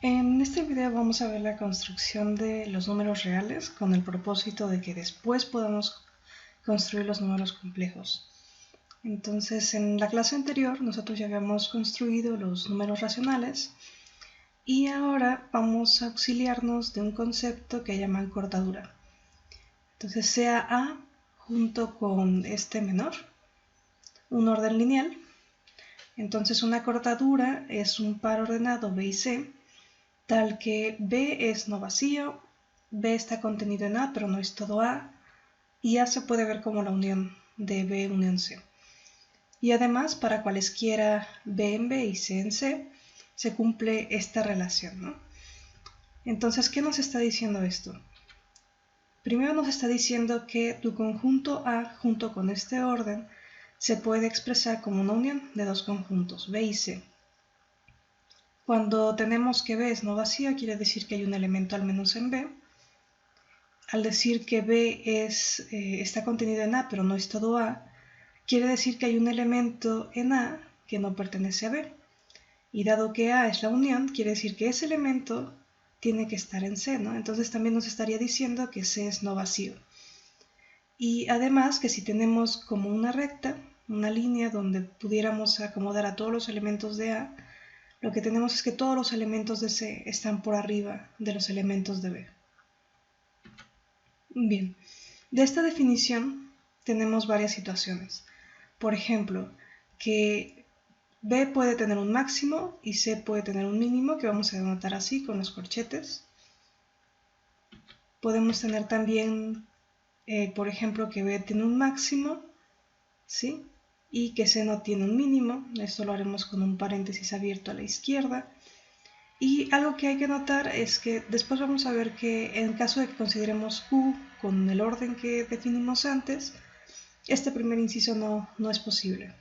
En este video vamos a ver la construcción de los números reales con el propósito de que después podamos construir los números complejos. Entonces, en la clase anterior nosotros ya habíamos construido los números racionales y ahora vamos a auxiliarnos de un concepto que llaman cortadura. Entonces, sea A junto con este menor, un orden lineal. Entonces, una cortadura es un par ordenado B y C, tal que B es no vacío, B está contenido en A pero no es todo A, y A se puede ver como la unión de B unión C. Y además, para cualesquiera B en B y C en C, se cumple esta relación, ¿no? Entonces, ¿qué nos está diciendo esto? Primero nos está diciendo que tu conjunto A junto con este orden se puede expresar como una unión de dos conjuntos, B y C. Cuando tenemos que B es no vacío, quiere decir que hay un elemento al menos en B. Al decir que B está contenido en A pero no es todo A, quiere decir que hay un elemento en A que no pertenece a B. Y dado que A es la unión, quiere decir que ese elemento tiene que estar en C, ¿no? Entonces también nos estaría diciendo que C es no vacío. Y además que si tenemos como una recta, una línea donde pudiéramos acomodar a todos los elementos de A, lo que tenemos es que todos los elementos de C están por arriba de los elementos de B. Bien, de esta definición tenemos varias situaciones. Por ejemplo, que B puede tener un máximo y C puede tener un mínimo, que vamos a denotar así con los corchetes. Podemos tener también, por ejemplo, que B tiene un máximo, ¿sí? Y que C no tiene un mínimo. Esto lo haremos con un paréntesis abierto a la izquierda. Y algo que hay que notar es que después vamos a ver que en caso de que consideremos Q con el orden que definimos antes, este primer inciso no es posible.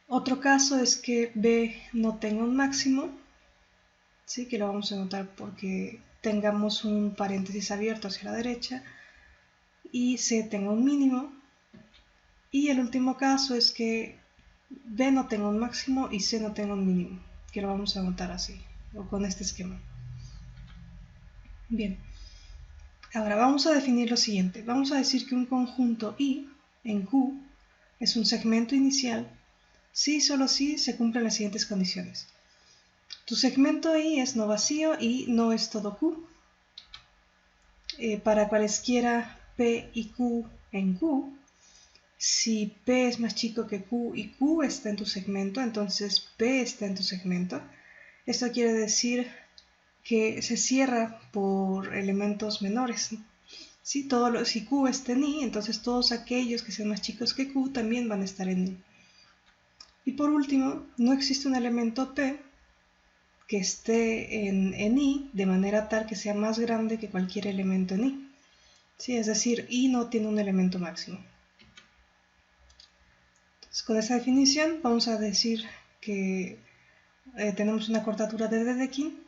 Otro caso es que B no tenga un máximo, ¿sí? Que lo vamos a notar porque tengamos un paréntesis abierto hacia la derecha, y C tenga un mínimo. Y el último caso es que B no tenga un máximo y C no tenga un mínimo, que lo vamos a notar así, o con este esquema. Bien, ahora vamos a definir lo siguiente. Vamos a decir que un conjunto I en Q es un segmento inicial si y solo si se cumplen las siguientes condiciones. Tu segmento I es no vacío y no es todo Q. Para cualesquiera P y Q en Q, si P es más chico que Q y Q está en tu segmento, entonces P está en tu segmento. Esto quiere decir que se cierra por elementos menores. Si Q está en I, entonces todos aquellos que sean más chicos que Q también van a estar en I. Y por último, no existe un elemento P que esté en I de manera tal que sea más grande que cualquier elemento en I. ¿Sí? Es decir, I no tiene un elemento máximo. Entonces, con esa definición vamos a decir que tenemos una cortadura de Dedekind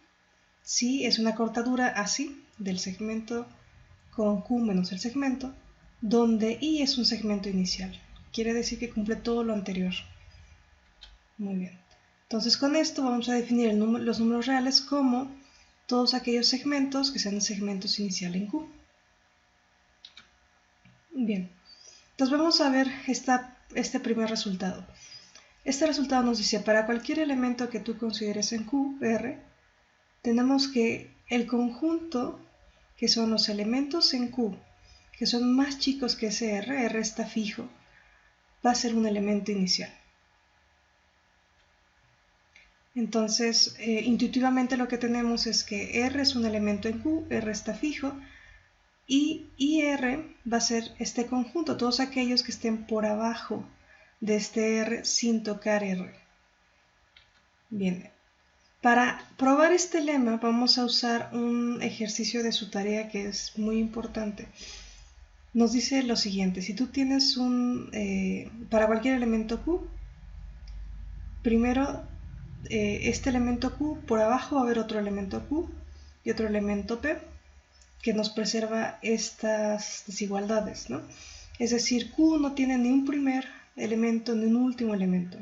si es una cortadura así del segmento con Q menos el segmento, donde I es un segmento inicial. Quiere decir que cumple todo lo anterior. Muy bien. Entonces con esto vamos a definir los números reales como todos aquellos segmentos que sean segmentos inicial en Q. Bien. Entonces vamos a ver este primer resultado. Este resultado nos dice, para cualquier elemento que tú consideres en Q, R, tenemos que el conjunto, que son los elementos en Q, que son más chicos que ese R está fijo, va a ser un elemento inicial. Entonces, intuitivamente lo que tenemos es que R es un elemento en Q, R está fijo, y IR va a ser este conjunto, todos aquellos que estén por abajo de este R sin tocar R. Bien, para probar este lema vamos a usar un ejercicio de su tarea que es muy importante. Nos dice lo siguiente, si tú tienes para cualquier elemento Q, primero este elemento Q, por abajo va a haber otro elemento Q y otro elemento P que nos preserva estas desigualdades, ¿no? Es decir, Q no tiene ni un primer elemento ni un último elemento.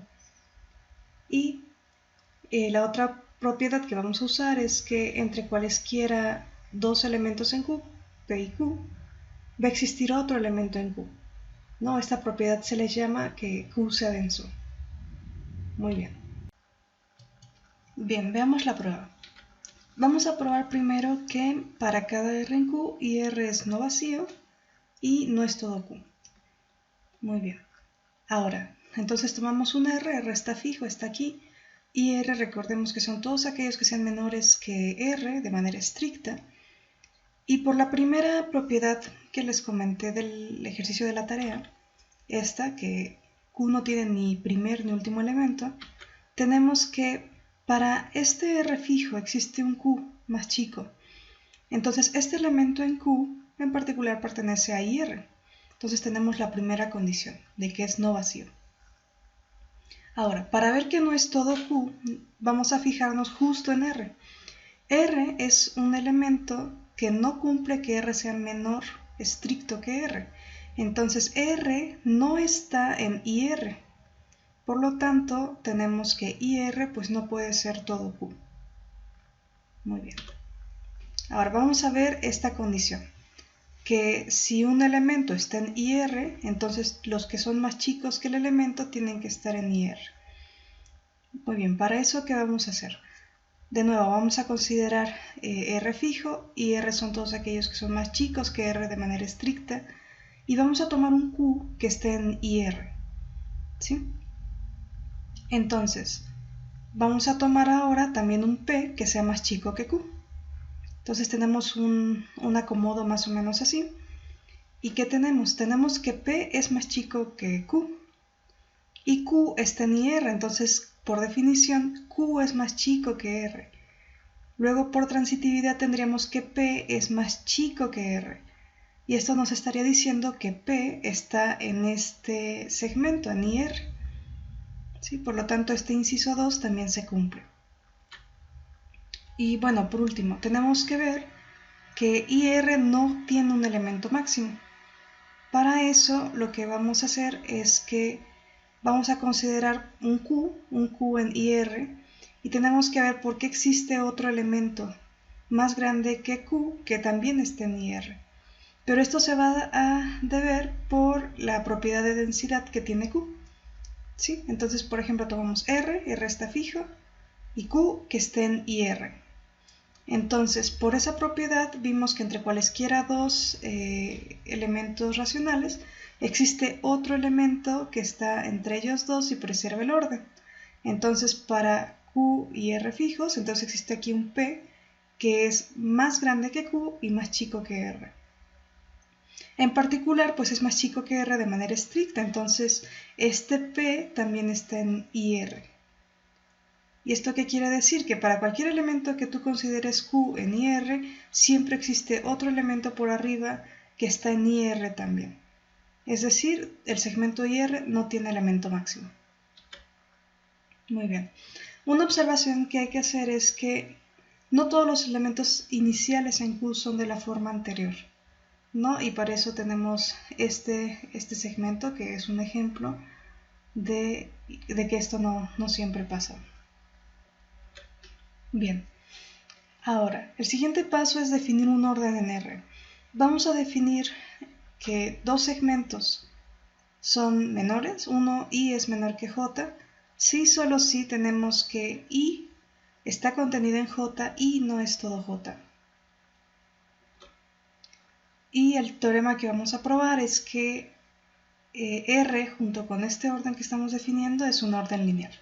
Y la otra propiedad que vamos a usar es que entre cualesquiera dos elementos en Q, P y Q, va a existir otro elemento en Q, ¿no? Esta propiedad se le llama que Q sea denso. Muy bien. Bien, veamos la prueba. Vamos a probar primero que para cada R en Q, IR es no vacío y no es todo Q. Muy bien. Ahora, entonces tomamos un R está fijo, está aquí, y R recordemos que son todos aquellos que sean menores que R de manera estricta. Y por la primera propiedad que les comenté del ejercicio de la tarea, esta que Q no tiene ni primer ni último elemento, tenemos que para este R fijo existe un Q más chico. Entonces este elemento en Q en particular pertenece a IR. Entonces tenemos la primera condición de que es no vacío. Ahora, para ver que no es todo Q, vamos a fijarnos justo en R. R es un elemento que no cumple que R sea menor estricto que R. Entonces R no está en IR. Por lo tanto, tenemos que IR pues no puede ser todo Q. Muy bien. Ahora vamos a ver esta condición. Que si un elemento está en IR, entonces los que son más chicos que el elemento tienen que estar en IR. Muy bien, para eso, ¿qué vamos a hacer? De nuevo, vamos a considerar R fijo y R son todos aquellos que son más chicos que R de manera estricta. Y vamos a tomar un Q que esté en IR. ¿Sí? Entonces, vamos a tomar ahora también un P que sea más chico que Q. Entonces tenemos un acomodo más o menos así. ¿Y qué tenemos? Tenemos que P es más chico que Q. Y Q está en IR, entonces por definición Q es más chico que R. Luego por transitividad tendríamos que P es más chico que R. Y esto nos estaría diciendo que P está en este segmento, en IR. ¿Sí? Por lo tanto este inciso 2 también se cumple. Y bueno, por último, tenemos que ver que IR no tiene un elemento máximo. Para eso lo que vamos a hacer es que vamos a considerar un Q en IR, y tenemos que ver por qué existe otro elemento más grande que Q que también está en IR. Pero esto se va a deber por la propiedad de densidad que tiene Q. ¿Sí? Entonces, por ejemplo, tomamos R está fijo, y Q que esté en IR. Entonces, por esa propiedad vimos que entre cualesquiera dos elementos racionales existe otro elemento que está entre ellos dos y preserva el orden. Entonces, para Q y R fijos, entonces existe aquí un P que es más grande que Q y más chico que R. En particular, pues es más chico que R de manera estricta, entonces este P también está en IR. ¿Y esto qué quiere decir? Que para cualquier elemento que tú consideres Q en IR, siempre existe otro elemento por arriba que está en IR también. Es decir, el segmento IR no tiene elemento máximo. Muy bien. Una observación que hay que hacer es que no todos los elementos iniciales en Q son de la forma anterior, ¿no? Y para eso tenemos este segmento que es un ejemplo de que esto no siempre pasa. Bien, ahora, el siguiente paso es definir un orden en R. Vamos a definir que dos segmentos son menores, uno I es menor que J, si solo si tenemos que I está contenido en J y no es todo J. Y el teorema que vamos a probar es que R junto con este orden que estamos definiendo es un orden lineal.